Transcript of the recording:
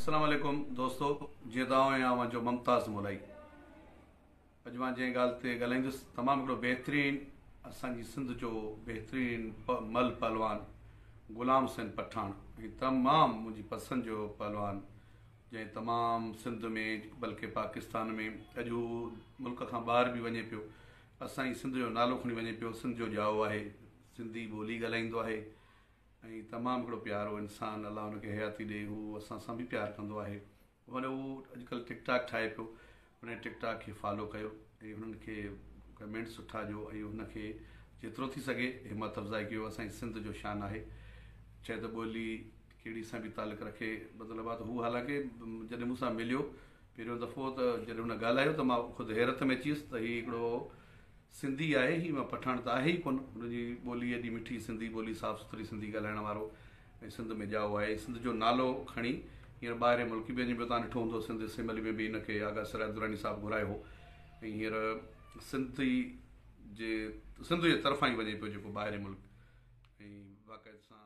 अस्सलाम वालेकुम दोस्तों, जीअं तव्हां आहियां मुंहिंजो मुमताज़ मोलाई। अॼु मां जंहिं ॻाल्हि ते ॻाल्हाईंदुसि तमामु हिकिड़ो बहितरीनु असांजी सिंध जो बहितरीनु मल पहलवान ग़ुलाम हुसैन पठान ऐं तमामु मुंहिंजी पसंदि जो पहलवान जंहिं तमामु सिंध में बल्कि पाकिस्तान में अॼु मुल्क खां ॿाहिरि बि वञे पियो, असांजी सिंध जो नालो खणी वञे पियो। सिंध जो ॼाओ आहे, सिंधी ॿोली ॻाल्हाईंदो आहे ऐं तमामु हिकिड़ो प्यारो इंसानु, अलाह हुनखे हयाती ॾे। हू असां सां बि प्यारु कंदो आहे। हुन हू अॼुकल्ह टिकटॉक ठाहे पियो, हुन टिकटॉक खे फॉलो कयो ऐं हुननि खे कमेंट सुठा ॾियो ऐं हुनखे जेतिरो थी सघे हिमत अफ़ज़ाई कयो। असांजी सिंध जो शान आहे, चए त ॿोली कहिड़ी सां बि तालुक रखे। मतिलबु आहे त हू हालांकि जॾहिं मूंसां मिलियो पहिरियों दफ़ो त जॾहिं हुन ॻाल्हायो त मां ख़ुदि हैरत में अची वियुसि त हीउ हिकिड़ो सिंधी आहे, ही मां पठान त आहे ई कोन। हुनजी ॿोली एॾी मिठी सिंधी ॿोली, साफ़ सुथरी सिंधी ॻाल्हाइण वारो ऐं सिंध में ॼाओ आहे। सिंध जो नालो खणी हींअर ॿाहिरि मुल्क बि वञे पियो। तव्हां ॾिठो हूंदो सिंध असेंबली में बि हिनखे आगा सराय दुरानी साहिबु घुरायो हो ऐं हींअर सिंध जे तरफ़ां ई वञे पियो जेको ॿाहिरि मुल्क, ऐं बाक़ाइदे सां